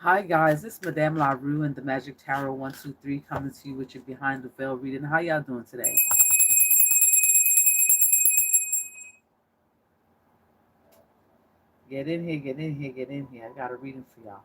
Hi guys, it's Madame LaRue and the Magic Tarot 123 coming to you with your Behind the Veil reading. How y'all doing today? Get in here, get in here, get in here. I got a reading for y'all.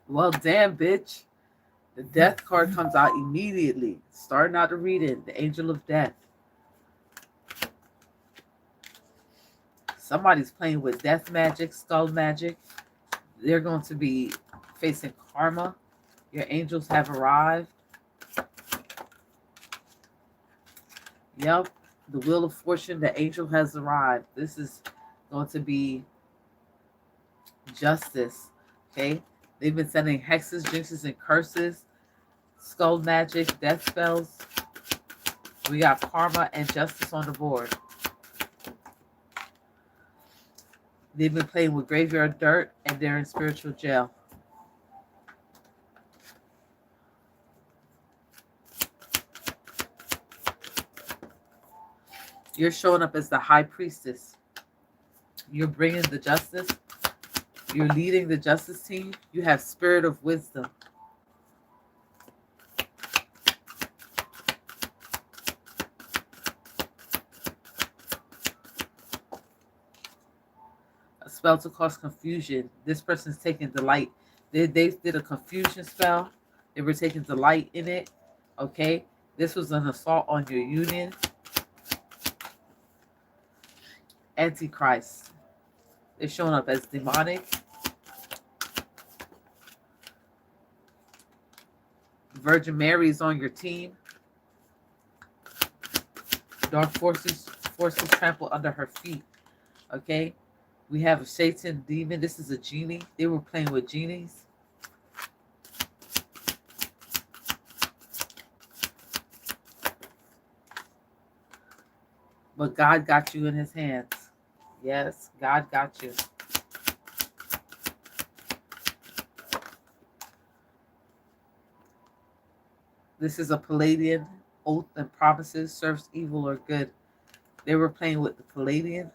Well, damn, bitch. The death card comes out immediately. Starting out the reading, the Angel of Death. Somebody's playing with death magic, skull magic. They're going to be facing karma. Your angels have arrived. Yep, the Wheel of Fortune, the angel has arrived. This is going to be justice. Okay, they've been sending hexes, jinxes, and curses, skull magic, death spells. We got karma and justice on the board. They've been playing with graveyard dirt and they're in spiritual jail. You're showing up as the high priestess. You're bringing the justice. You're leading the justice team. You have spirit of wisdom. A spell to cause confusion. This person's taking delight. They did a confusion spell. They were taking delight in it. Okay. This was an assault on your union. Antichrist. They're showing up as demonic. Virgin Mary is on your team. Dark forces trample under her feet. Okay. We have a Satan demon. This is a genie. They were playing with genies. But God got you in his hands. Yes, God got you. This is a Palladian. Oath and promises serves evil or good. They were playing with the Palladian.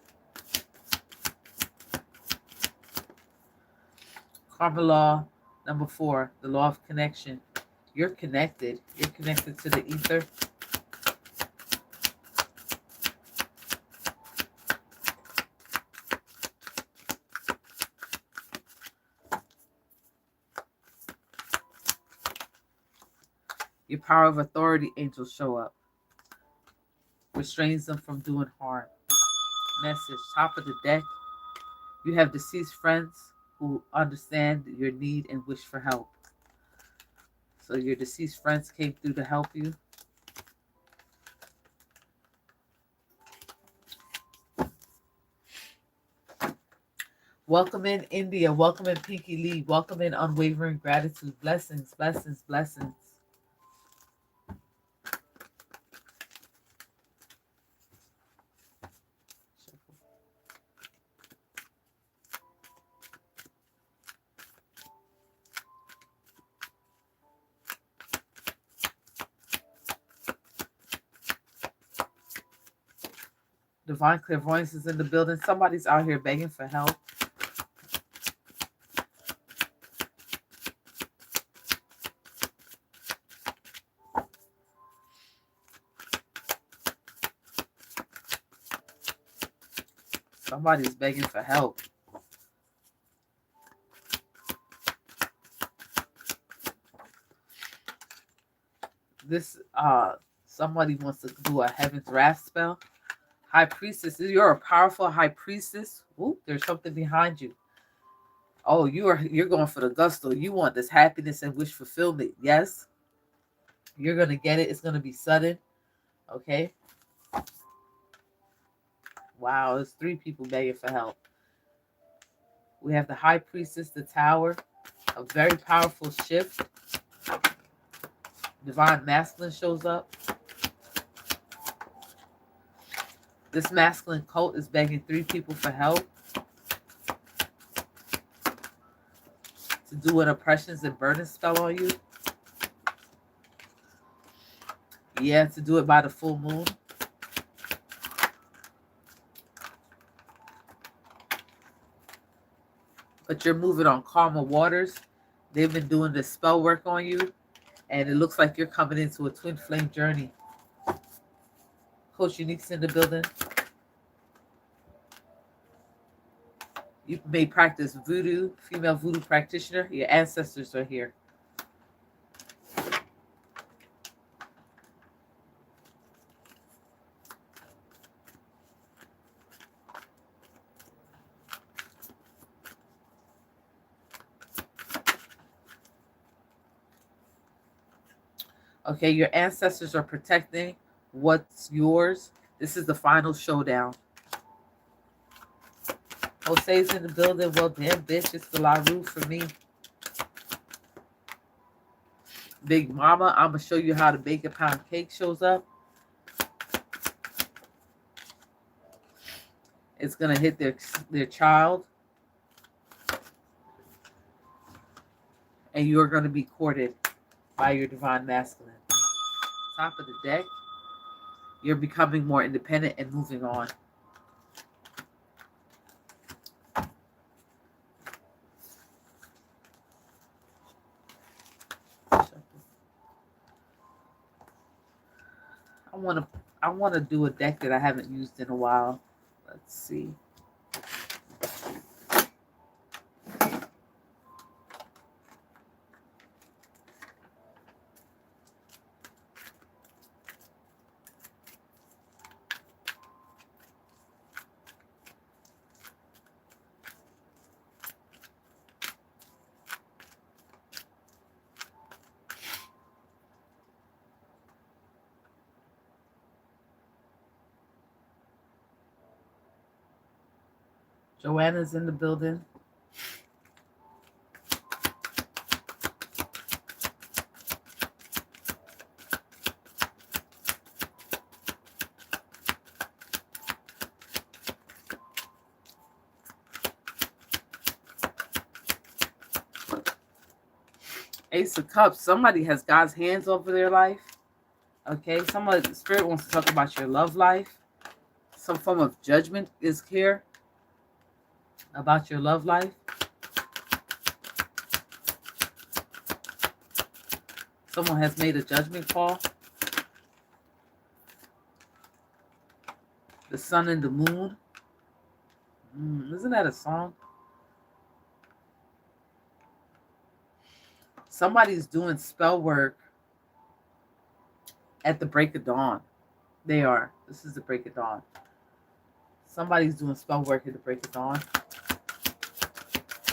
Karma law number 4, the law of connection. You're connected. You're connected to the ether. Your power of authority angels show up. Restrains them from doing harm. Message, top of the deck. You have deceased friends who understand your need and wish for help. So your deceased friends came through to help you. Welcome in India. Welcome in Pinky Lee. Welcome in Unwavering Gratitude. Blessings, blessings, blessings. Divine clairvoyance is in the building. Somebody's out here begging for help. Somebody's begging for help. This somebody wants to do a heaven's wrath spell. High priestess, you're a powerful high priestess. Ooh, there's something behind you. Oh, you're going for the gusto. You want this happiness and wish fulfillment. Yes, you're gonna get it. It's gonna be sudden. Okay. Wow, there's 3 people begging for help. We have the High Priestess, the Tower, a very powerful shift. Divine Masculine shows up. This masculine cult is begging 3 people for help to do an oppressions and burden spell on you. Yeah, to do it by the full moon. But you're moving on calmer waters. They've been doing this spell work on you, and it looks like you're coming into a twin flame journey. Coach Unique's in the building. You may practice voodoo, female voodoo practitioner. Your ancestors are here. Okay, your ancestors are protecting what's yours. This is the final showdown. Jose's in the building. Well, damn, bitch, it's the La Rue for me. Big Mama, I'm going to show you how to bake a pound cake shows up. It's going to hit their child. And you're going to be courted by your divine masculine. Top of the deck, you're becoming more independent and moving on. I want to do a deck that I haven't used in a while. Let's see. Joanna's in the building. Ace of Cups. Somebody has God's hands over their life. Okay, the Spirit wants to talk about your love life. Some form of judgment is here about your love life. Someone has made a judgment call. The sun and the moon. Isn't that a song? Somebody's doing spell work at the break of dawn. They are. This is the break of dawn. Somebody's doing spell work at the break of dawn.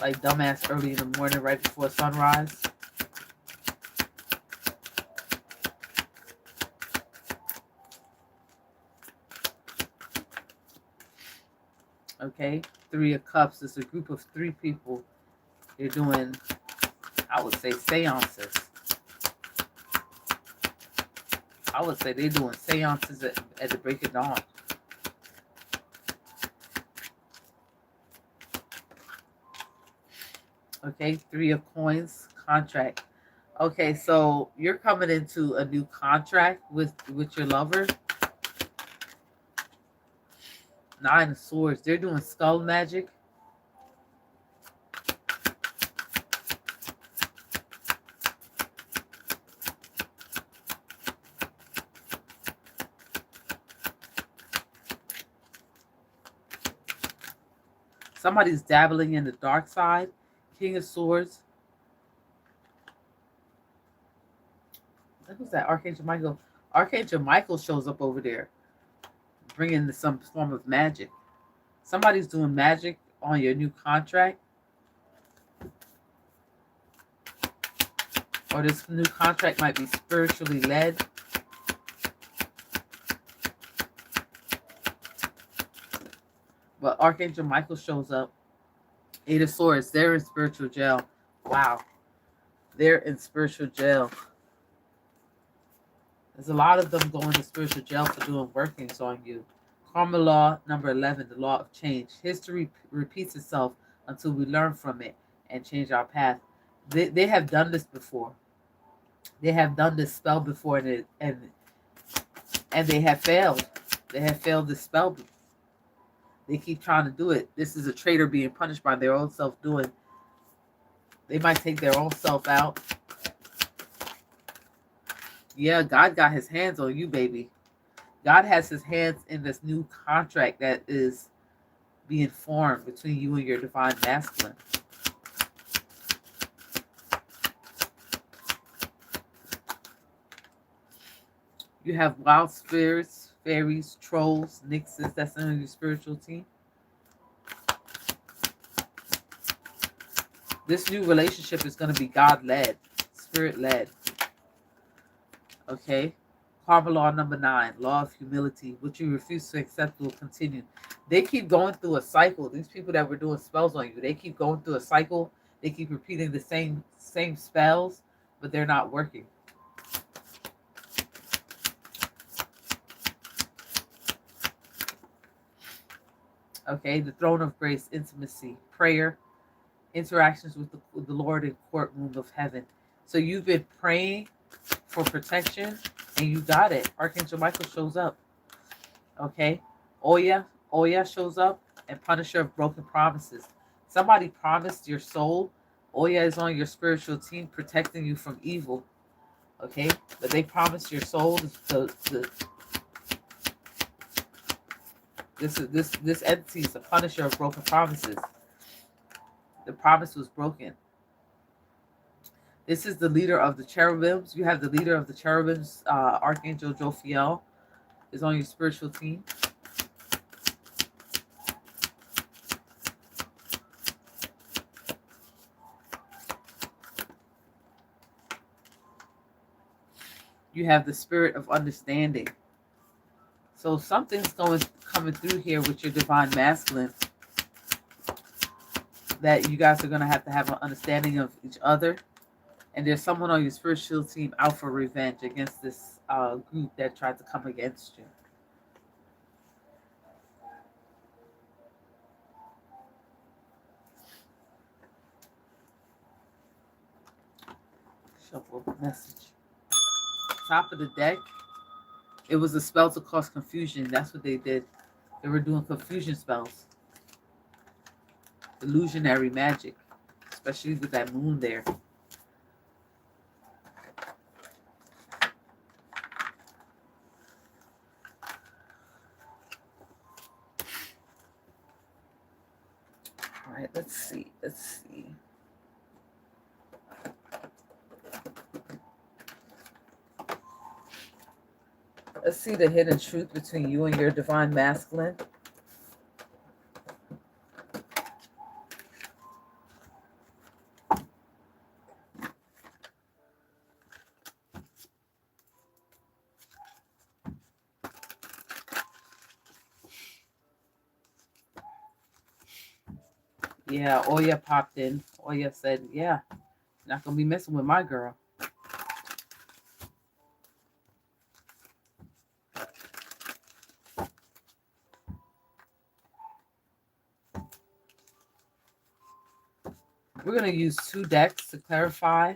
Like dumbass early in the morning, right before sunrise. Okay, 3 of Cups. It's a group of 3 people. They're doing, I would say, seances. I would say they're doing seances at the break of dawn. Okay, 3 of Coins, contract. Okay, so you're coming into a new contract with your lover. 9 of Swords. They're doing skull magic. Somebody's dabbling in the dark side. King of Swords. Who's that? Archangel Michael. Archangel Michael shows up over there, bringing some form of magic. Somebody's doing magic on your new contract. or this new contract might be spiritually led. But Archangel Michael shows up. Eight of Swords, they're in spiritual jail. Wow. They're in spiritual jail. There's a lot of them going to spiritual jail for doing workings on you. Karma law number 11, the law of change. History repeats itself until we learn from it and change our path. They have done this before. They have done this spell before, and they have failed. They have failed this spell. They keep trying to do it. This is a traitor being punished by their own self doing. They might take their own self out. Yeah, God got his hands on you, baby. God has his hands in this new contract that is being formed between you and your divine masculine. You have wild spirits, fairies, trolls, nixes that's in your spiritual team. This new relationship is going to be God-led, spirit-led. Okay? Karma law number 9, law of humility. What you refuse to accept will continue. They keep going through a cycle. These people that were doing spells on you, they keep going through a cycle. They keep repeating the same spells, but they're not working. Okay, the throne of grace, intimacy, prayer, interactions with the Lord in courtroom of heaven. So you've been praying for protection, and you got it. Archangel Michael shows up. Okay, Oya shows up, and Punisher of broken promises. Somebody promised your soul. Oya is on your spiritual team, protecting you from evil. Okay, but they promised your soul this entity is a punisher of broken promises. The promise was broken. This is the leader of the cherubims. You have the leader of the cherubims, Archangel Jophiel, is on your spiritual team. You have the spirit of understanding. So something's coming through here with your divine masculine that you guys are going to have an understanding of each other. And there's someone on your spiritual team out for revenge against this group that tried to come against you. Shuffle message. Top of the deck. It was a spell to cause confusion. That's what they did. They were doing confusion spells. Illusionary magic. Especially with that moon there. All right, let's see. Let's see the hidden truth between you and your divine masculine. Yeah, Oya popped in. Oya said, yeah, not going to be messing with my girl. We're going to use 2 decks to clarify.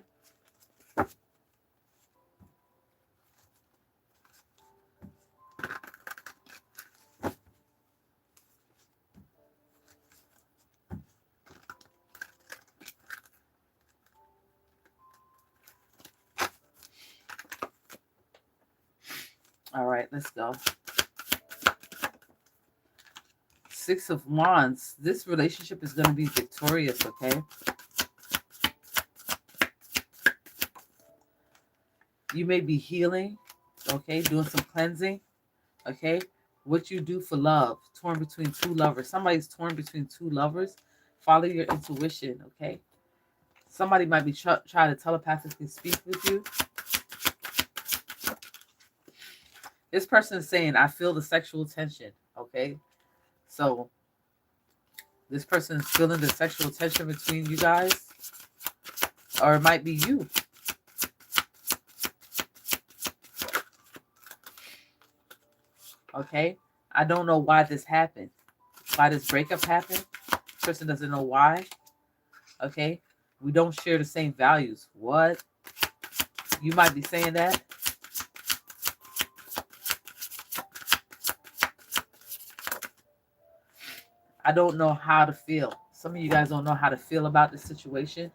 All right, let's go. 6 of Wands. This relationship is going to be victorious, okay? You may be healing, okay? Doing some cleansing, okay? What you do for love. Torn between 2 lovers. Somebody's torn between 2 lovers. Follow your intuition, okay? Somebody might be trying to telepathically speak with you. This person is saying, I feel the sexual tension. Okay. So this person is feeling the sexual tension between you guys. Or it might be you. Okay. I don't know why this happened. Why this breakup happened. This person doesn't know why. Okay. We don't share the same values. What? You might be saying that. I don't know how to feel. Some of you guys don't know how to feel about this situation.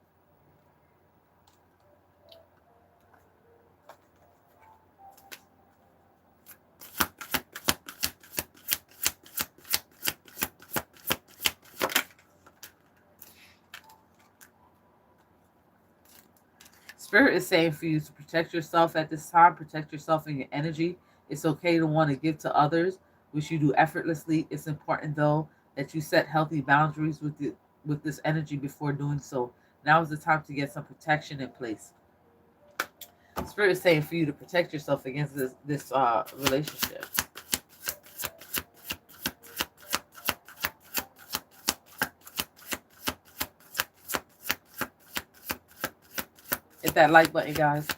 Spirit is saying for you to protect yourself at this time, protect yourself and your energy. It's okay to want to give to others, which you do effortlessly. It's important though that you set healthy boundaries with this energy before doing so. Now is the time to get some protection in place. Spirit is saying for you to protect yourself against this relationship. Hit that like button, guys.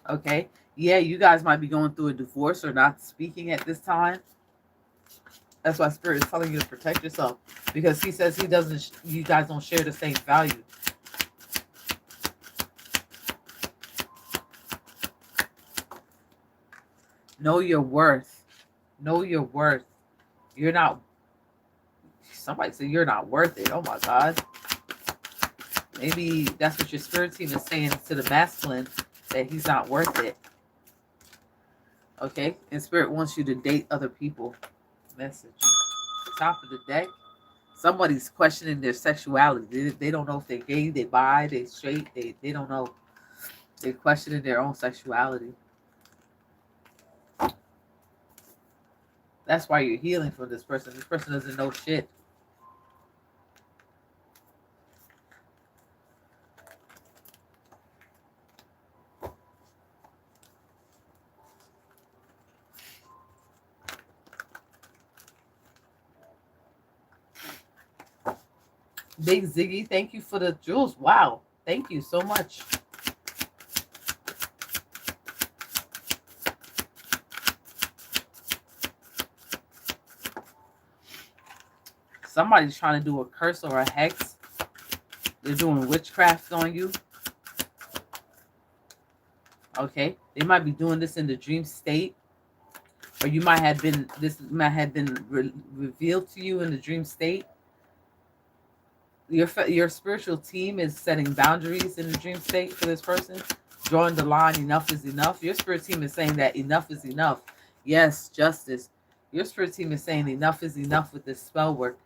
Okay. Yeah, you guys might be going through a divorce or not speaking at this time. That's why Spirit is telling you to protect yourself. Because he says you guys don't share the same value. Know your worth. Know your worth. You're not, somebody said you're not worth it. Oh my God. Maybe that's what your spirit team is saying to the masculine, that he's not worth it. Okay? And Spirit wants you to date other people. Message. Top of the deck. Somebody's questioning their sexuality. They don't know if they're gay, they bi, they straight. They don't know. They're questioning their own sexuality. That's why you're healing from this person. This person doesn't know shit. Big Ziggy, thank you for the jewels. Wow. Thank you so much. Somebody's trying to do a curse or a hex. They're doing witchcraft on you. Okay. They might be doing this in the dream state. Or you might have been, this might have been revealed to you in the dream state. Your spiritual team is setting boundaries in the dream state for this person, drawing the line. Enough is enough. Your spirit team is saying that enough is enough. Yes, justice. Your spirit team is saying enough is enough with this spell work.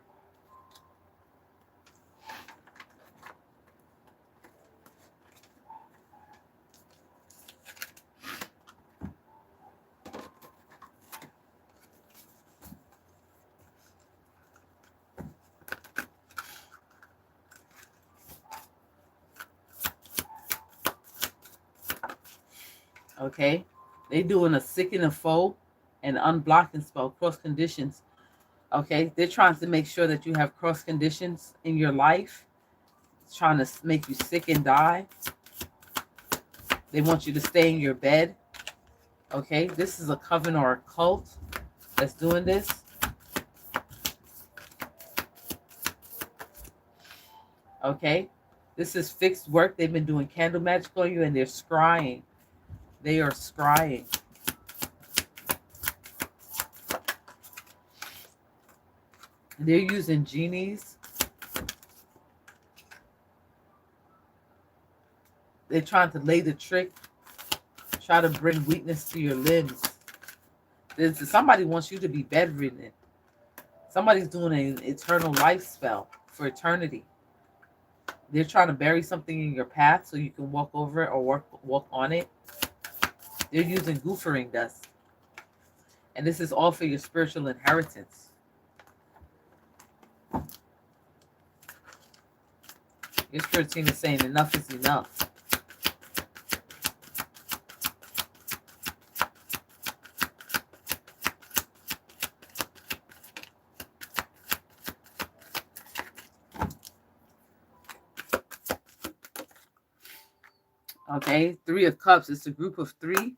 Okay, they doing a sicken and foe and unblocking spell, cross conditions. Okay, they're trying to make sure that you have cross conditions in your life. It's trying to make you sick and die. They want you to stay in your bed. Okay, this is a coven or a cult that's doing this. Okay, this is fixed work. They've been doing candle magic on you and they're scrying. They are scrying. They're using genies. They're trying to lay the trick, try to bring weakness to your limbs. Somebody wants you to be bedridden. Somebody's doing an eternal life spell for eternity. They're trying to bury something in your path so you can walk over it or walk on it. They're using goofering dust. And this is all for your spiritual inheritance. Your spirit team is saying enough is enough. Okay, Three of Cups. It's a group of three.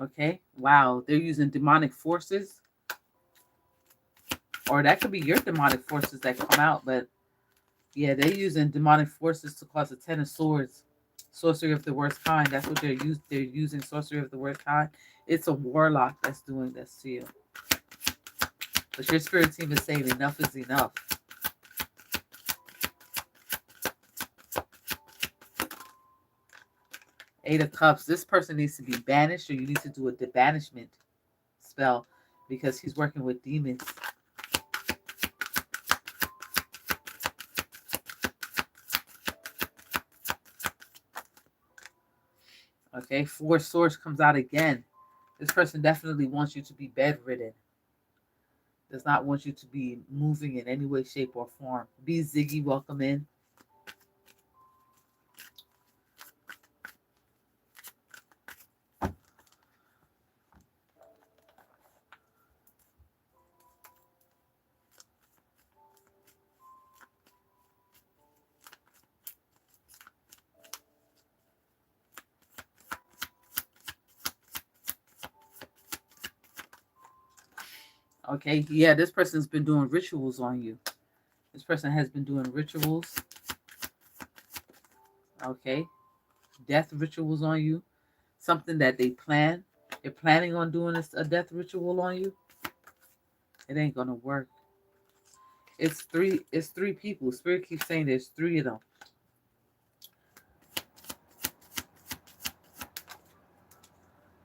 Okay, wow. They're using demonic forces. Or that could be your demonic forces that come out. But yeah, they're using demonic forces to cause a 10 of Swords. Sorcery of the worst kind. That's what they're using. They're using sorcery of the worst kind. It's a warlock that's doing this to you. But your spirit team is saying enough is enough. Eight of Cups. This person needs to be banished, or you need to do a debanishment spell because he's working with demons. Okay, Four Swords comes out again. This person definitely wants you to be bedridden. Does not want you to be moving in any way, shape, or form. Be Ziggy, welcome in. Okay, yeah, this person's been doing rituals on you. This person has been doing rituals. Okay, death rituals on you. Something that they plan. They're planning on doing a death ritual on you. It ain't gonna work. It's three people. Spirit keeps saying there's three of them.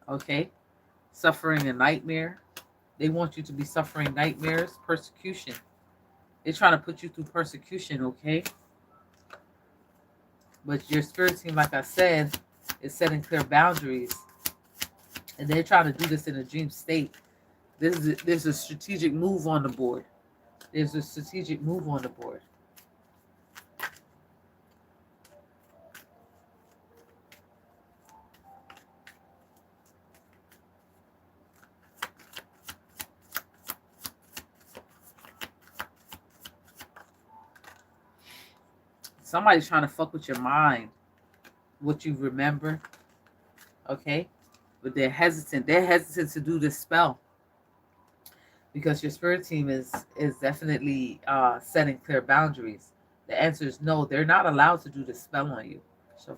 Okay, suffering a nightmare. They want you to be suffering nightmares, persecution. They're trying to put you through persecution, okay? But your spirit team, like I said, is setting clear boundaries. And they're trying to do this in a dream state. There's a strategic move on the board. There's a strategic move on the board. Somebody's trying to fuck with your mind, what you remember, okay? But they're hesitant. They're hesitant to do this spell because your spirit team is definitely setting clear boundaries. The answer is no. They're not allowed to do this spell on you. So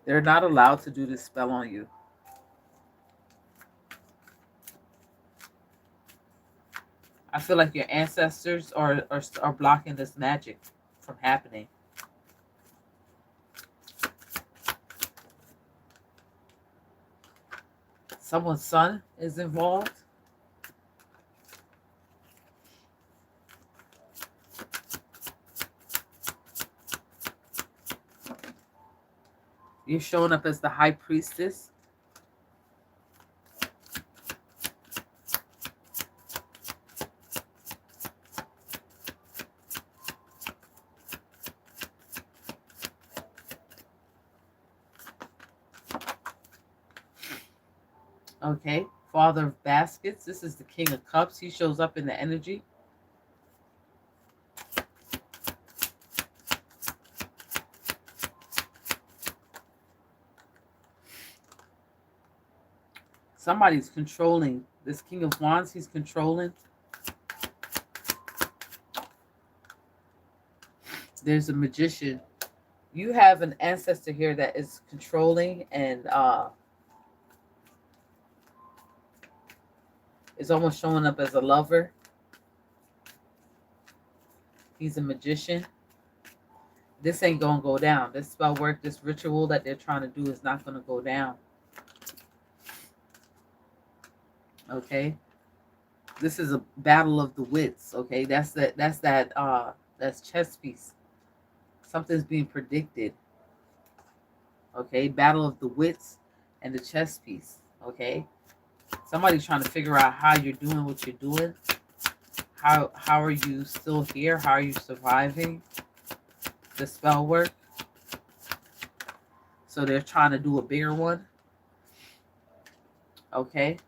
they're not allowed to do this spell on you. I feel like your ancestors are blocking this magic from happening. Someone's son is involved. You're showing up as the high priestess. Okay, Father of Baskets. This is the King of Cups. He shows up in the energy. Somebody's controlling. This King of Wands, he's controlling. There's a magician. You have an ancestor here that is controlling and is almost showing up as a lover. He's a magician. This ain't gonna go down. This spell work, this ritual that they're trying to do is not gonna go down. Okay, this is a battle of the wits. Okay, that's chess piece. Something's being predicted. Okay, battle of the wits and the chess piece. Okay, somebody's trying to figure out how you're doing what you're doing. How are you still here? How are you surviving the spell work? So they're trying to do a bigger one. Okay,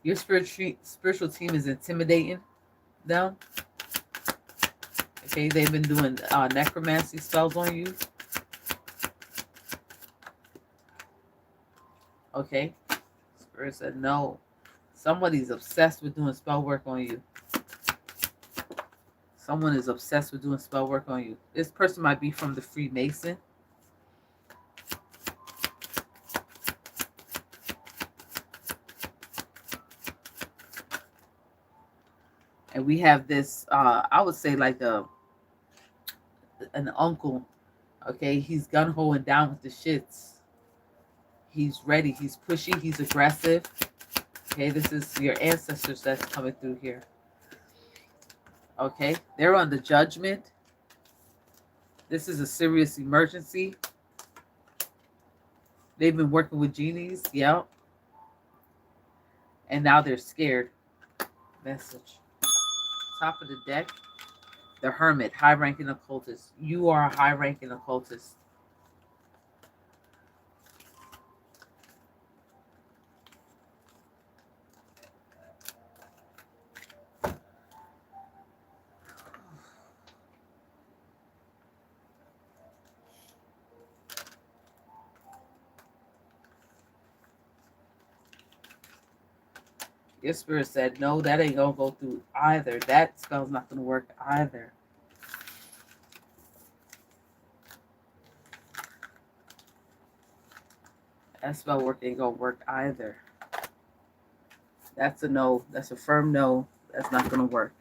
your spiritual team is intimidating them. Okay, they've been doing necromancy spells on you. Okay, Spirit said no. Somebody's obsessed with doing spell work on you. Someone is obsessed with doing spell work on you. This person might be from the Freemason. And we have this, I would say like an uncle. Okay, he's gun-ho and down with the shits. He's ready. He's pushy. He's aggressive. Okay, this is your ancestors that's coming through here. Okay, they're on the judgment. This is a serious emergency. They've been working with genies. Yep. And now they're scared. Message. Top of the deck. The Hermit, high-ranking occultist. You are a high-ranking occultist. Your spirit said, no, that ain't going to go through either. That spell's not going to work either. That spell work ain't going to work either. That's a no. That's a firm no. That's not going to work.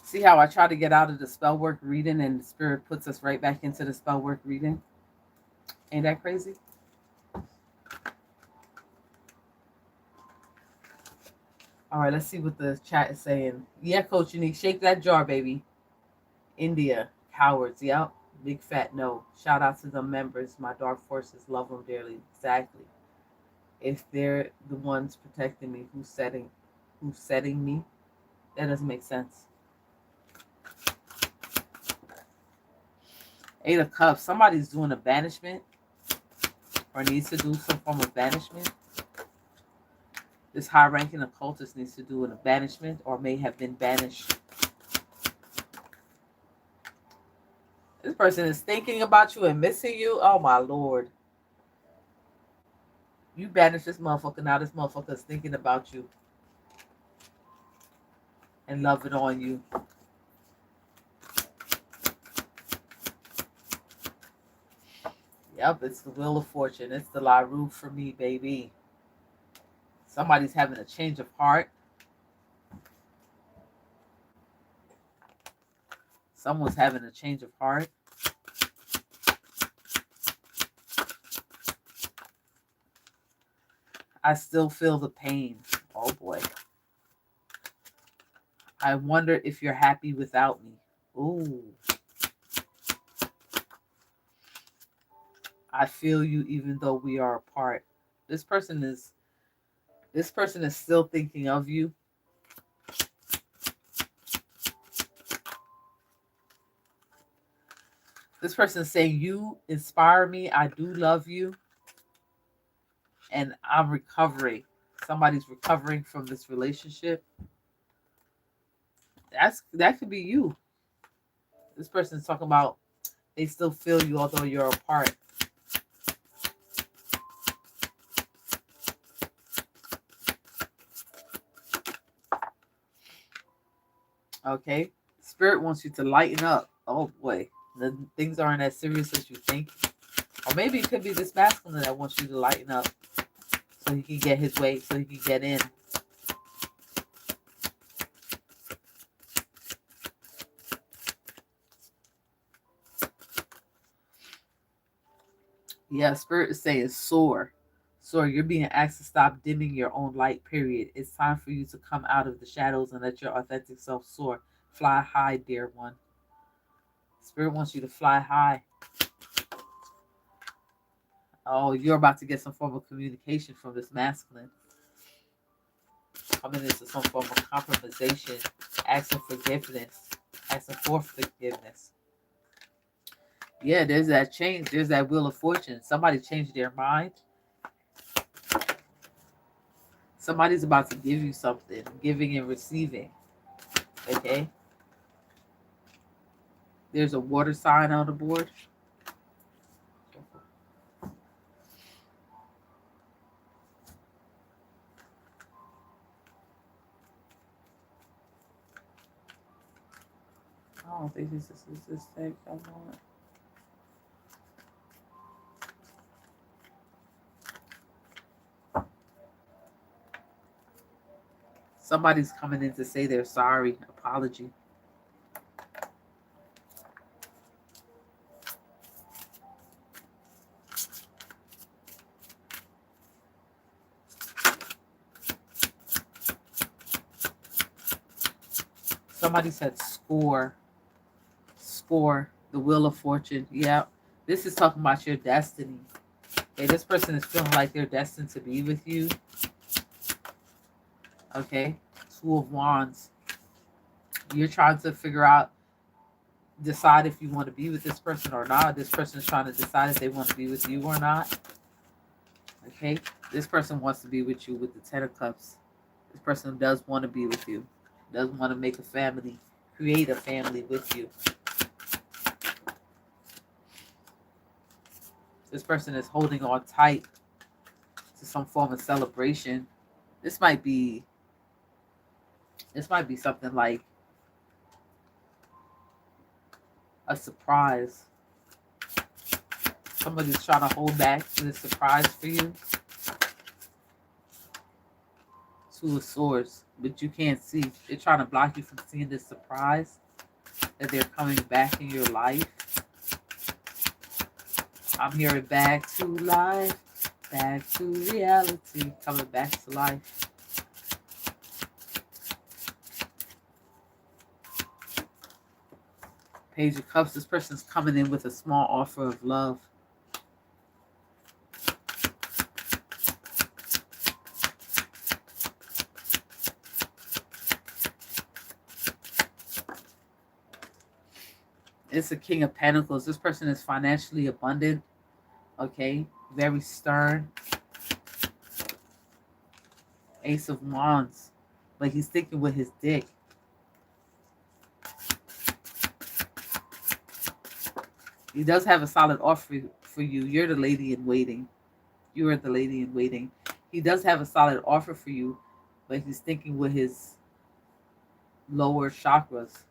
See how I try to get out of the spell work reading and the spirit puts us right back into the spell work reading? Ain't that crazy? All right, let's see what the chat is saying. Yeah, Coach Unique, shake that jar, baby. India, cowards. Yep. Big fat no. Shout out to the members. My dark forces love them dearly. Exactly. If they're the ones protecting me, who's setting me? That doesn't make sense. 8 of Cups. Somebody's doing a banishment or needs to do some form of banishment. This high-ranking occultist needs to do a banishment or may have been banished. This person is thinking about you and missing you. Oh, my Lord. You banish this motherfucker. Now this motherfucker is thinking about you and loving on you. Yep, it's the Wheel of Fortune. It's the La Rue for me, baby. Somebody's having a change of heart. Someone's having a change of heart. I still feel the pain. Oh, boy. I wonder if you're happy without me. Ooh. I feel you even though we are apart. This person is still thinking of you. This person is saying, you inspire me. I do love you. And I'm recovering. Somebody's recovering from this relationship. That could be you. This person's talking about they still feel you although you're apart. Okay. Spirit wants you to lighten up. Oh boy. The things aren't as serious as you think. Or maybe it could be this masculine that wants you to lighten up so he can get his way, so he can get in. Yeah, Spirit is saying soar. So you're being asked to stop dimming your own light, period. It's time for you to come out of the shadows and let your authentic self soar. Fly high, dear one. Spirit wants you to fly high. Oh, you're about to get some form of communication from this masculine. Coming into some form of compromisation, asking forgiveness, asking for forgiveness. Yeah, there's that change. There's that wheel of fortune. Somebody changed their mind. Somebody's about to give you something, giving and receiving. Okay? There's a water sign on the board. I don't think this is this thing. I want. Somebody's coming in to say they're sorry. Apology. Somebody said score. Score. The wheel of fortune. Yeah. This is talking about your destiny. Okay, this person is feeling like they're destined to be with you. Okay. Two of Wands. You're trying to figure out, decide if you want to be with this person or not. This person is trying to decide if they want to be with you or not. Okay. This person wants to be with you with the Ten of Cups. This person does want to be with you. Does want to make a family. Create a family with you. This person is holding on tight to some form of celebration. This might be something like a surprise. Somebody's trying to hold back this surprise for you. Two of Swords, but you can't see. They're trying to block you from seeing this surprise that they're coming back in your life. I'm hearing back to life, back to reality, coming back to life. Page of Cups, this person's coming in with a small offer of love. It's a King of Pentacles. This person is financially abundant. Okay, very stern. Ace of Wands, but he's thinking with his dick. He does have a solid offer for you. You're the lady in waiting. You are the lady in waiting. He does have a solid offer for you, but he's thinking with his lower chakras.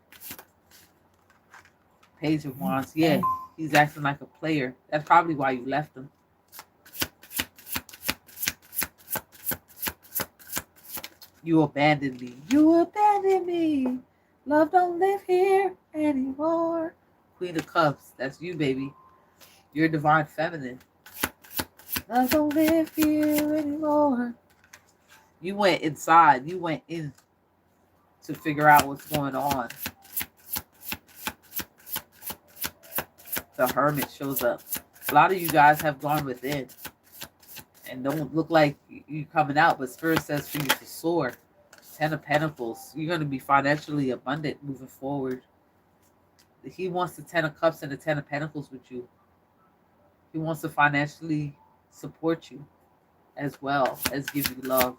Page of Wands. Yeah, he's acting like a player. That's probably why you left him. You abandoned me. You abandoned me. Love don't live here anymore. Queen of Cups. That's you, baby. You're divine feminine. Love don't live here anymore. You went inside. You went in to figure out what's going on. The Hermit shows up. A lot of you guys have gone within and don't look like you coming out, but Spirit says for you to soar. Ten of Pentacles. You're going to be financially abundant moving forward. He wants the Ten of Cups and the Ten of Pentacles with you. He wants to financially support you as well as give you love.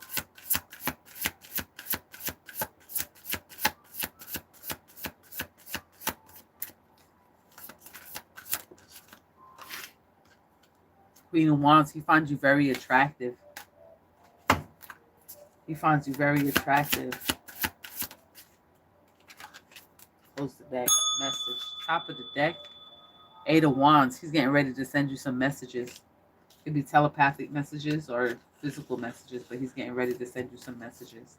Queen of Wands, he finds you very attractive. He finds you very attractive. Close the deck. Message. Top of the deck. Eight of Wands. He's getting ready to send you some messages. Could be telepathic messages or physical messages, but he's getting ready to send you some messages.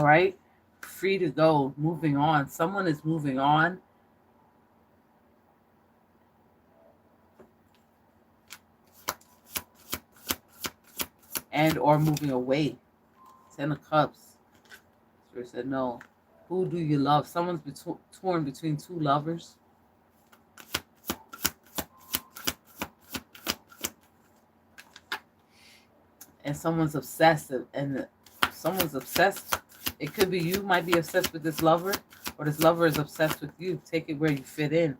All right. Free to go. Moving on. Someone is moving on. And or moving away. 10 of Cups. Spirit said no. Who do you love? Someone's torn between two lovers. And someone's obsessive. And someone's obsessed. It could be you might be obsessed with this lover. Or this lover is obsessed with you. Take it where you fit in.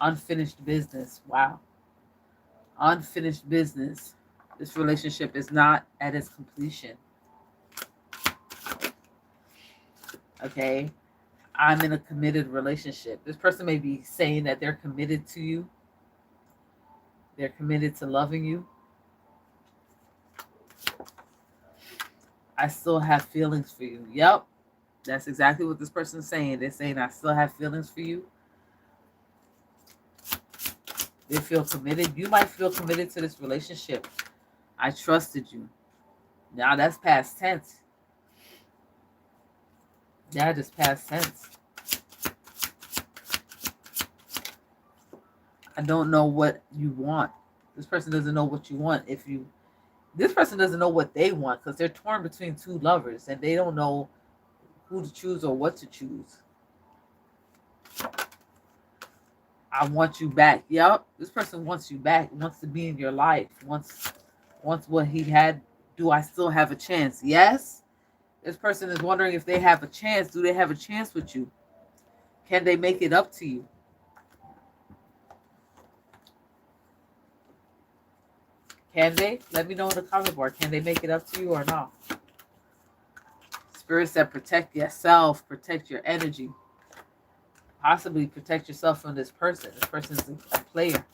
Unfinished business. Wow. Unfinished business. This relationship is not at its completion. Okay. I'm in a committed relationship. This person may be saying that they're committed to you. They're committed to loving you. I still have feelings for you. Yep. That's exactly what this person is saying. They're saying, I still have feelings for you. They feel committed. You might feel committed to this relationship. I trusted you. Now that's past tense. That is past tense. I don't know what you want. This person doesn't know what you want. This person doesn't know what they want because they're torn between two lovers and they don't know who to choose or what to choose. I want you back. Yep. This person wants you back, wants to be in your life, wants what he had. Do I still have a chance? Yes. This person is wondering if they have a chance. Do they have a chance with you? Can they make it up to you? Can they? Let me know in the comment bar. Can they make it up to you or not? Spirit said protect yourself, protect your energy. Possibly protect yourself from this person. This person is a player.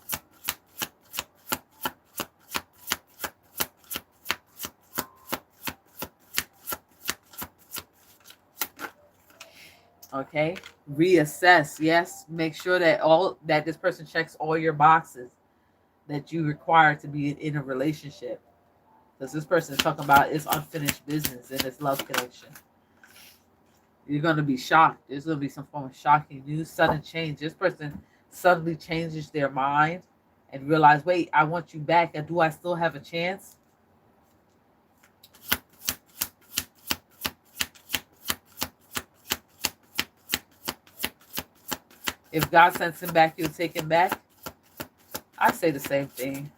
Okay. Reassess. Yes. Make sure that this person checks all your boxes that you require to be in a relationship. Because this person is talking about it's unfinished business in this love connection. You're going to be shocked. There's going to be some form of shocking news, sudden change. This person suddenly changes their mind and realize, wait, I want you back. And do I still have a chance? If God sends him back, you'll take him back. I say the same thing.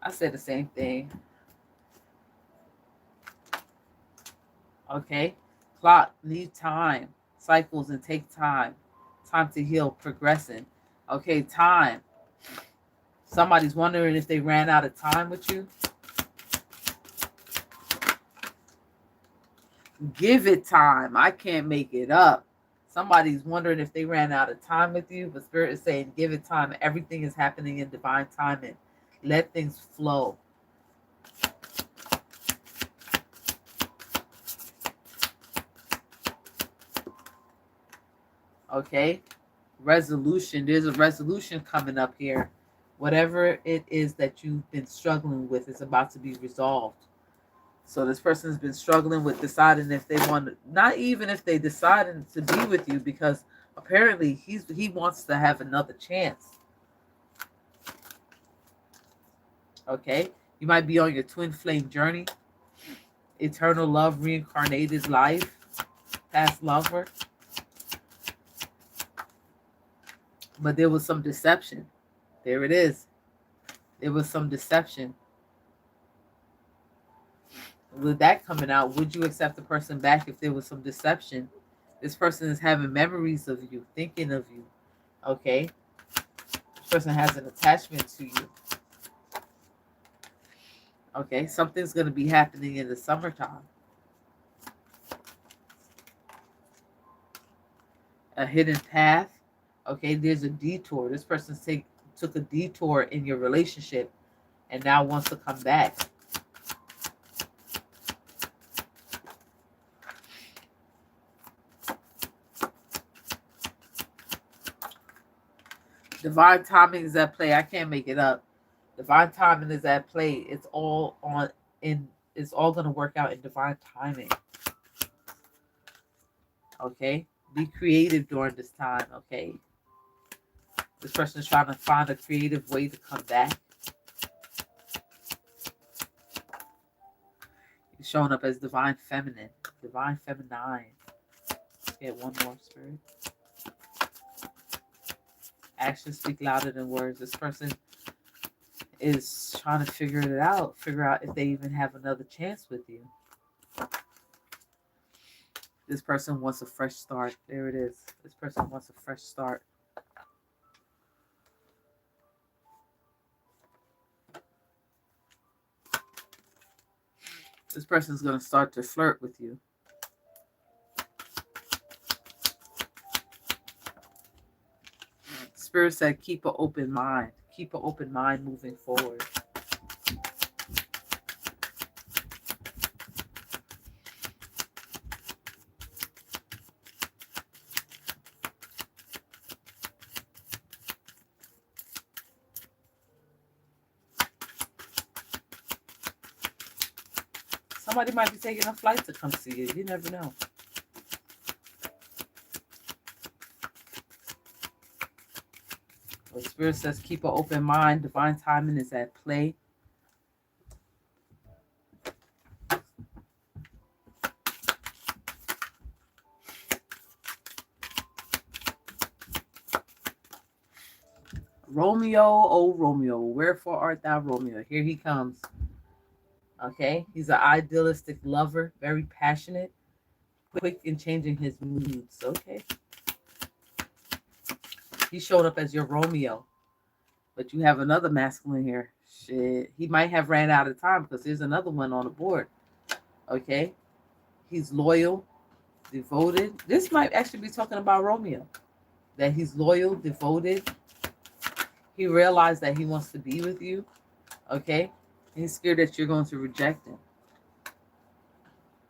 I say the same thing. Okay. Clock, need time. Cycles and take time. Time to heal, progressing. Okay, time. Somebody's wondering if they ran out of time with you. Give it time. I can't make it up. Somebody's wondering if they ran out of time with you, but Spirit is saying, give it time. Everything is happening in divine timing. Let things flow. Okay. Resolution. There's a resolution coming up here. Whatever it is that you've been struggling with is about to be resolved. So this person's been struggling with deciding if they want, not even if they decided to be with you, because apparently he wants to have another chance. Okay. You might be on your twin flame journey. Eternal love, reincarnated life, past lover. But there was some deception. There it is. There was some deception. With that coming out, would you accept the person back if there was some deception? This person is having memories of you, thinking of you. Okay? This person has an attachment to you. Okay? Something's going to be happening in the summertime. A hidden path. Okay, there's a detour. This person took a detour in your relationship and now wants to come back. Divine timing is at play. I can't make it up. Divine timing is at play. It's all going to work out in divine timing. Okay? Be creative during this time, okay? This person is trying to find a creative way to come back. You're showing up as divine feminine, divine feminine. Let's get one more, Spirit. Actions speak louder than words. This person is trying to figure out if they even have another chance with you. This person wants a fresh start. There it is. This person wants a fresh start. This person's going to start to flirt with you. Spirit said, keep an open mind. Keep an open mind moving forward. Somebody might be taking a flight to come see you. You never know. But Spirit says, keep an open mind. Divine timing is at play. Romeo, oh Romeo, wherefore art thou, Romeo? Here he comes. Okay, he's an idealistic lover, very passionate, quick in changing his moods. Okay, he showed up as your Romeo, but you have another masculine here. Shit, he might have ran out of time because there's another one on the board. Okay, he's loyal, devoted. This might actually be talking about Romeo, that he's loyal, devoted. He realized that he wants to be with you. Okay, he's scared that you're going to reject him.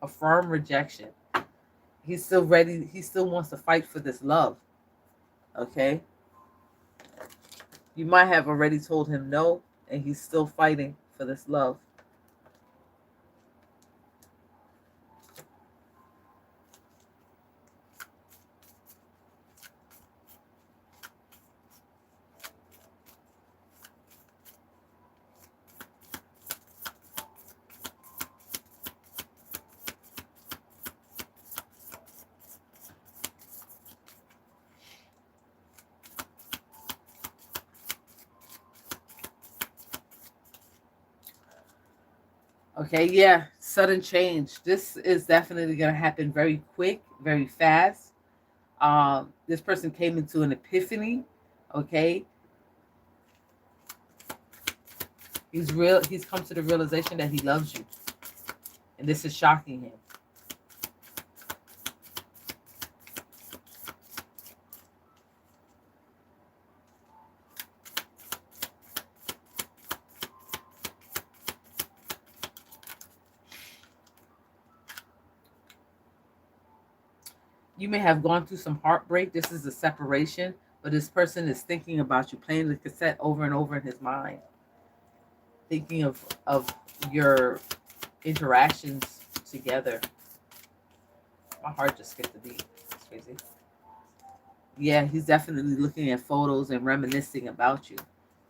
A firm rejection. He's still ready. He still wants to fight for this love. Okay. You might have already told him no, and he's still fighting for this love. Okay, yeah, sudden change. This is definitely going to happen very quick, very fast. This person came into an epiphany. Okay, he's real. He's come to the realization that he loves you, and this is shocking him. You may have gone through some heartbreak. This is a separation, but this person is thinking about you, playing the cassette over and over in his mind, thinking of your interactions together. My heart just skipped a beat. It's crazy. Yeah, he's definitely looking at photos and reminiscing about you.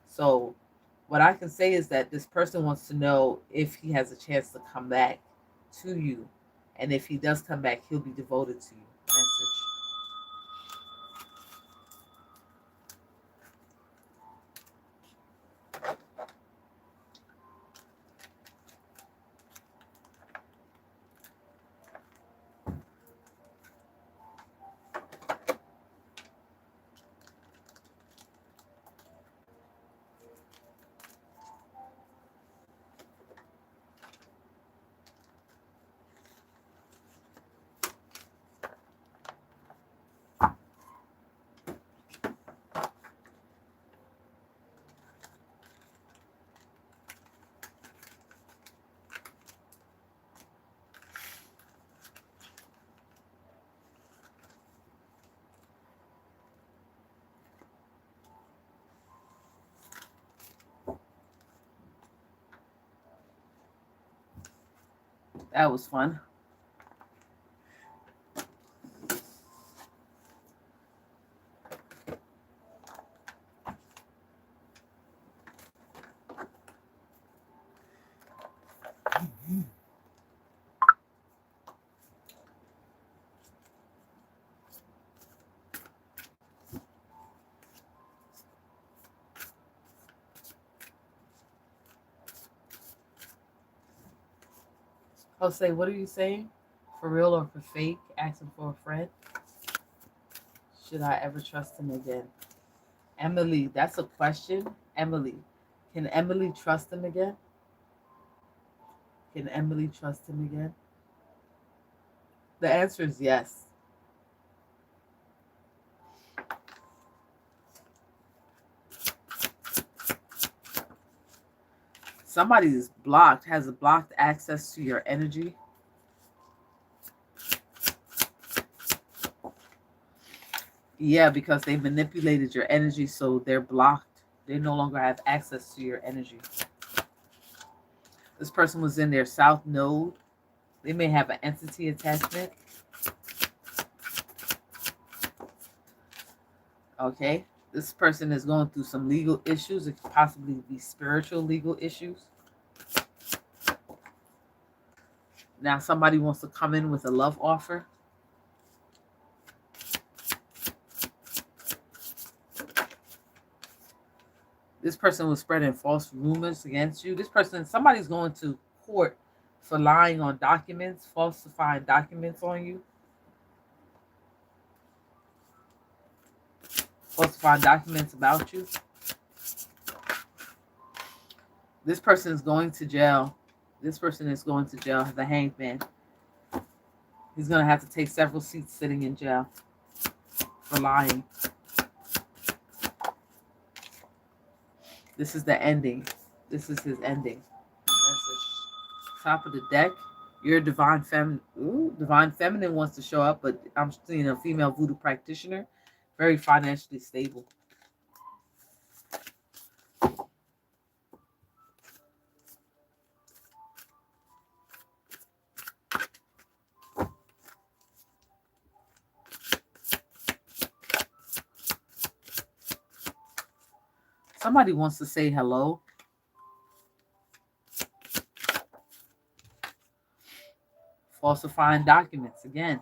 So what I can say is that this person wants to know if he has a chance to come back to you. And if he does come back, he'll be devoted to you. Message. That was fun. Jose, what are you saying? For real or for fake? Asking for a friend. Should I ever trust him again? Emily, that's a question. Emily, can Emily trust him again? Can Emily trust him again? The answer is yes. Somebody is blocked, has a blocked access to your energy. Yeah, because they manipulated your energy, so they're blocked. They no longer have access to your energy. This person was in their south node. They may have an entity attachment. Okay. This person is going through some legal issues. It could possibly be spiritual legal issues. Now somebody wants to come in with a love offer. This person was spreading false rumors against you. This person, somebody's going to court for lying on documents, falsifying documents on you. Falsifying documents about you. This person is going to jail. This person is going to jail. The hanged man. He's going to have to take several seats sitting in jail for lying. This is the ending. This is his ending. That's the top of the deck. Your divine feminine. Ooh, divine feminine wants to show up, but I'm seeing a female voodoo practitioner, very financially stable. Somebody wants to say hello. Falsifying documents again.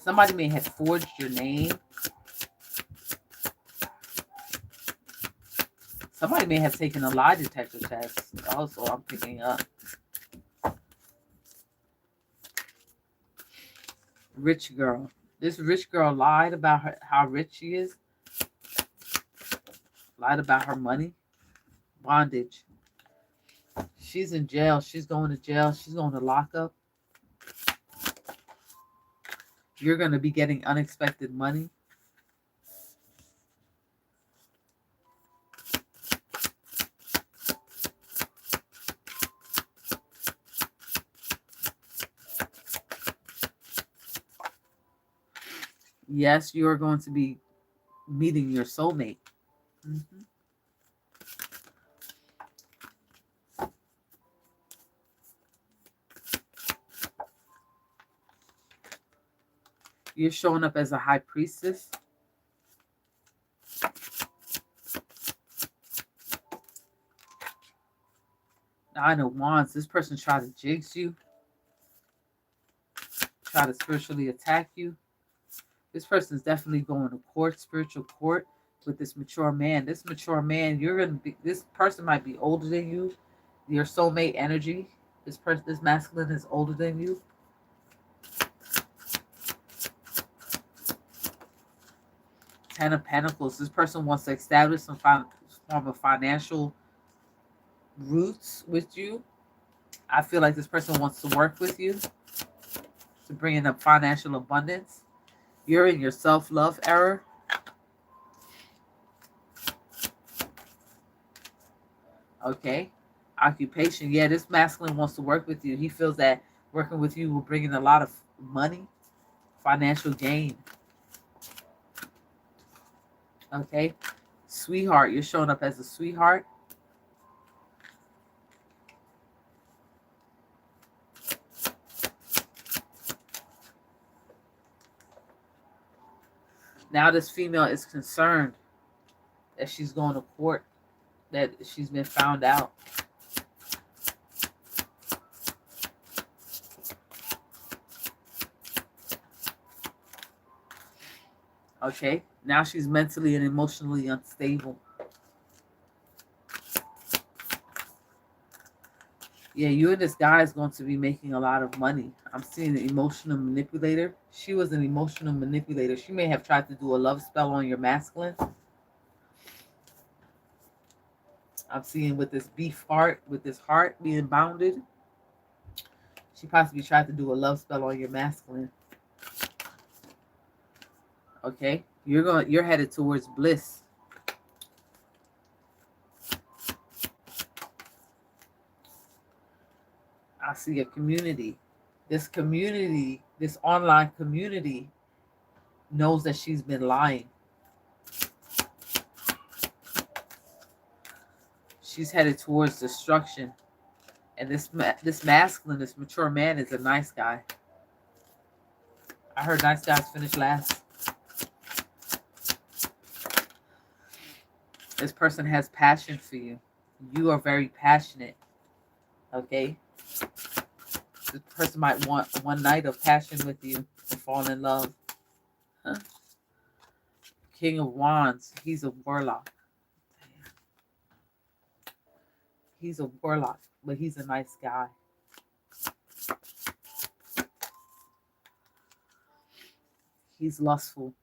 Somebody may have forged your name. Somebody may have taken a lie detector test. Also, I'm picking up. Rich girl. This rich girl lied about how rich she is. Lied about her money. Bondage. She's in jail. She's going to jail. She's going to lock up. You're going to be getting unexpected money. Yes, you are going to be meeting your soulmate. Mm-hmm. You're showing up as a high priestess. Nine of Wands. This person tried to jinx you. Try to spiritually attack you. This person is definitely going to court, spiritual court, with this mature man. This mature man, this person might be older than you. Your soulmate energy. This masculine is older than you. Ten of Pentacles. This person wants to establish some form of financial roots with you. I feel like this person wants to work with you to bring in a financial abundance. You're in your self-love era. Okay. Occupation. Yeah, this masculine wants to work with you. He feels that working with you will bring in a lot of money, financial gain. Okay. Sweetheart. You're showing up as a sweetheart. Now this female is concerned that she's going to court, that she's been found out. Okay, now she's mentally and emotionally unstable. Yeah, you and this guy is going to be making a lot of money. I'm seeing an emotional manipulator. She was an emotional manipulator. She may have tried to do a love spell on your masculine. I'm seeing with this beef heart, with this heart being bounded. She possibly tried to do a love spell on your masculine. Okay? You're headed towards bliss. I see a community. This community, this online community knows that she's been lying. She's headed towards destruction. And this masculine, this mature man is a nice guy. I heard nice guys finish last. This person has passion for you. You are very passionate. Okay? This person might want one night of passion with you to fall in love. Huh? King of Wands. He's a warlock. He's a warlock, but he's a nice guy. He's lustful.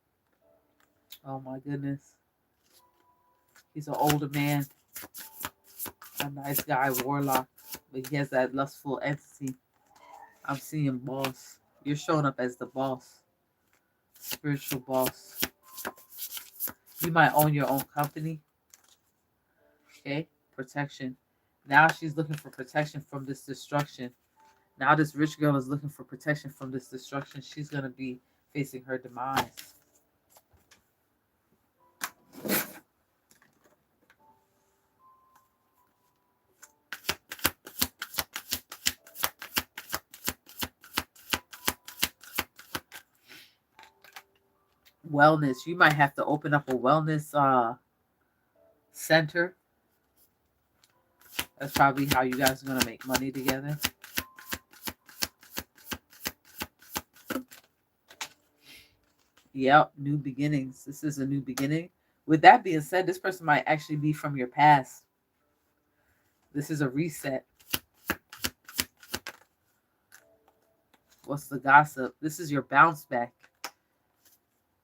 Oh my goodness. He's an older man. A nice guy, warlock. But he has that lustful entity. I'm seeing boss. You're showing up as the boss. Spiritual boss. You might own your own company. Okay? Protection. Now she's looking for protection from this destruction. Now this rich girl is looking for protection from this destruction. She's going to be facing her demise. Wellness. You might have to open up a wellness center. That's probably how you guys are going to make money together. Yep, new beginnings. This is a new beginning. With that being said, this person might actually be from your past. This is a reset. What's the gossip? This is your bounce back.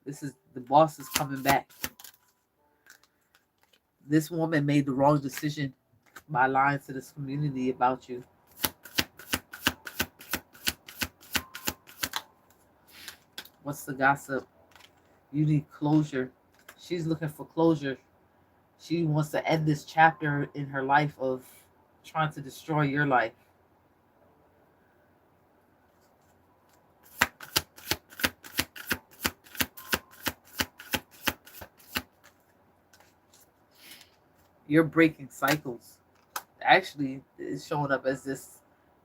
This is the boss is coming back. This woman made the wrong decision by lying to this community about you. What's the gossip? You need closure. She's looking for closure. She wants to end this chapter in her life of trying to destroy your life. You're breaking cycles. Actually, it's showing up as this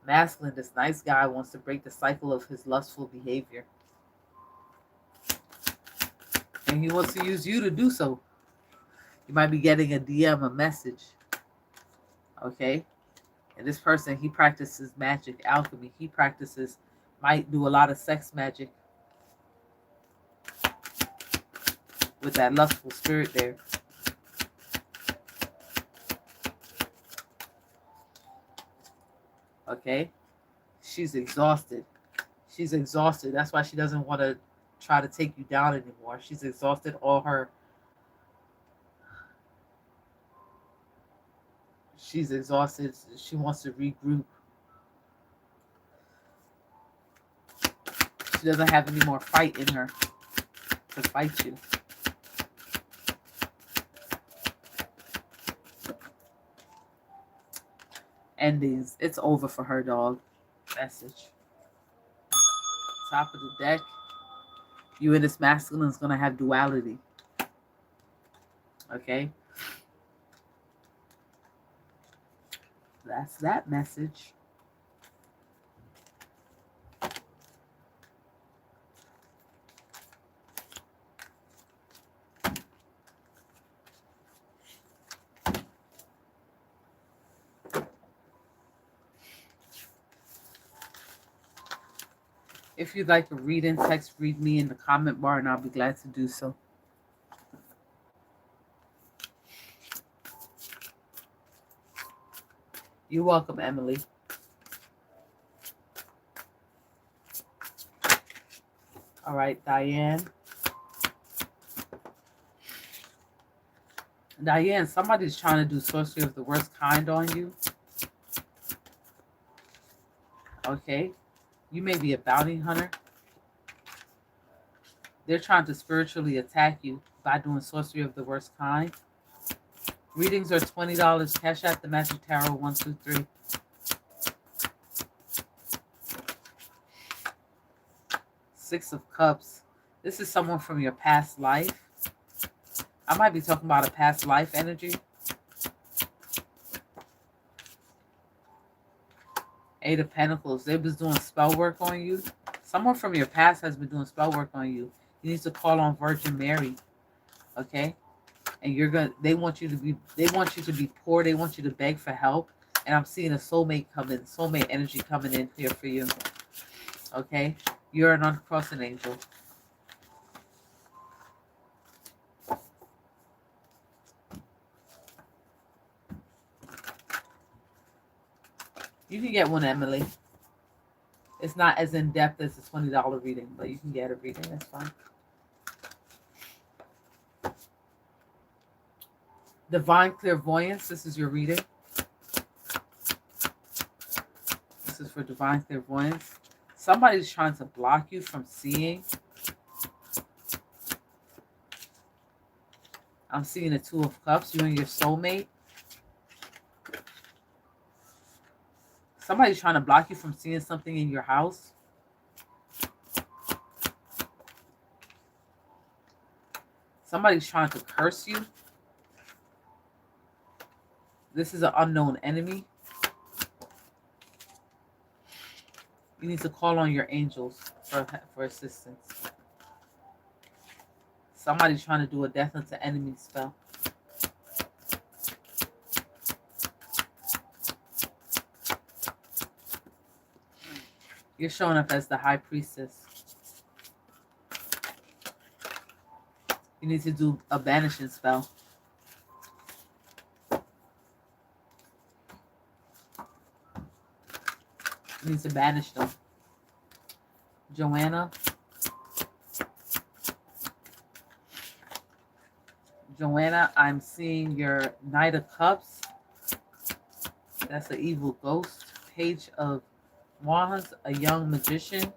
masculine, this nice guy wants to break the cycle of his lustful behavior. And he wants to use you to do so. You might be getting a DM, a message. Okay? And this person, he practices magic, alchemy. He might do a lot of sex magic with that lustful spirit there. Okay? She's exhausted. She's exhausted. That's why she doesn't want to try to take you down anymore. She's exhausted. She's exhausted. She wants to regroup. She doesn't have any more fight in her to fight you. Endings. It's over for her, dog. Message. Top of the deck. You and this masculine is going to have duality. Okay? That's that message. If you'd like to read in text, read me in the comment bar and I'll be glad to do so. You're welcome, Emily. All right, Diane. Diane, somebody's trying to do sorcery of the worst kind on you. Okay. You may be a bounty hunter. They're trying to spiritually attack you by doing sorcery of the worst kind. Readings are $20. Cash out the Magic Tarot 123. Six of Cups. This is someone from your past life. I might be talking about a past life energy. Eight of Pentacles. They was doing spell work on you. Someone from your past has been doing spell work on you. You need to call on Virgin Mary. Okay? And they want you to be poor. They want you to beg for help. And I'm seeing a soulmate energy coming in here for you. Okay? You're an uncrossing angel. You can get one, Emily. It's not as in-depth as a $20 reading, but you can get a reading. That's fine. Divine Clairvoyance. This is your reading. This is for Divine Clairvoyance. Somebody's trying to block you from seeing. I'm seeing the Two of Cups. You and your soulmate. Somebody's trying to block you from seeing something in your house. Somebody's trying to curse you. This is an unknown enemy. You need to call on your angels for assistance. Somebody's trying to do a death unto enemy spell. You're showing up as the High Priestess. You need to do a banishing spell. You need to banish them. Joanna. Joanna, I'm seeing your Knight of Cups. That's an evil ghost. Page of Wands, a young magician.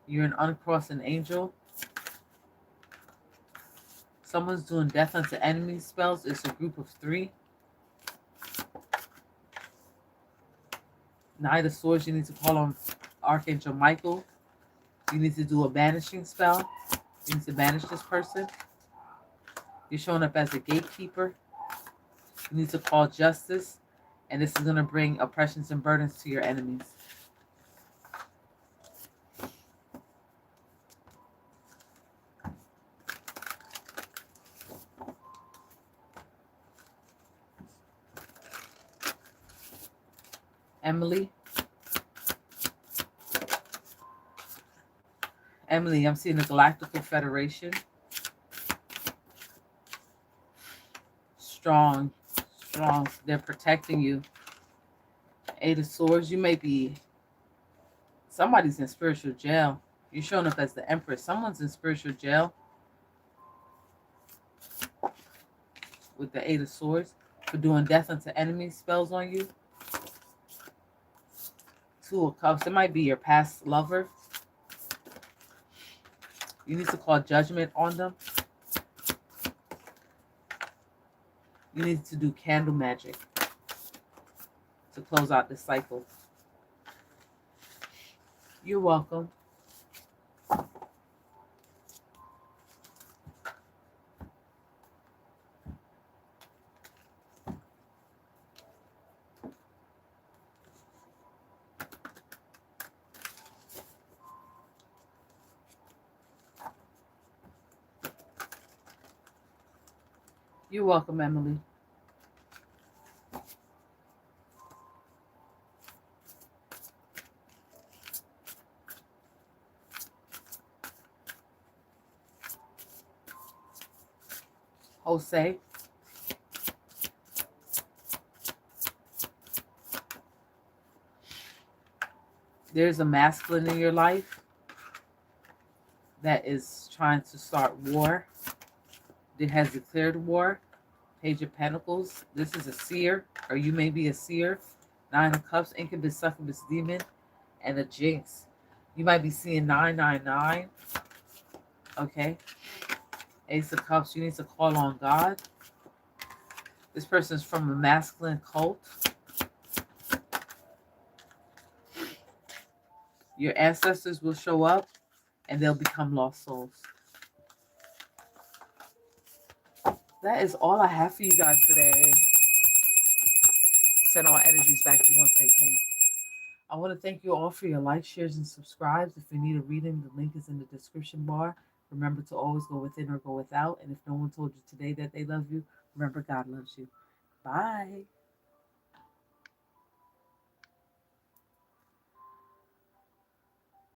You're an uncrossing angel. Someone's doing death unto enemy spells. It's a group of 3. Knight of Swords, you need to call on Archangel Michael. You need to do a banishing spell. You need to banish this person. You're showing up as a gatekeeper. You need to call justice. And this is going to bring oppressions and burdens to your enemies. Emily. Emily, I'm seeing the Galactical Federation. Strong. They're protecting you. Eight of Swords. You may be... Somebody's in spiritual jail. You're showing up as the Empress. Someone's in spiritual jail. With the Eight of Swords. For doing death unto enemy spells on you. Two of Cups. It might be your past lover. You need to call judgment on them. You need to do candle magic to close out this cycle. You're welcome. You're welcome, Emily. Jose. There's a masculine in your life that is trying to start war. It has declared war. Page of Pentacles. This is a seer, or you may be a seer. Nine of Cups, incubus, succubus, demon, and a jinx. You might be seeing 999. Okay. Ace of Cups, you need to call on God. This person is from a masculine cult. Your ancestors will show up and they'll become lost souls. That is all I have for you guys today. Send all energies back to once they came. I want to thank you all for your likes, shares, and subscribes. If you need a reading, the link is in the description bar. Remember to always go within or go without. And if no one told you today that they love you, remember God loves you. Bye.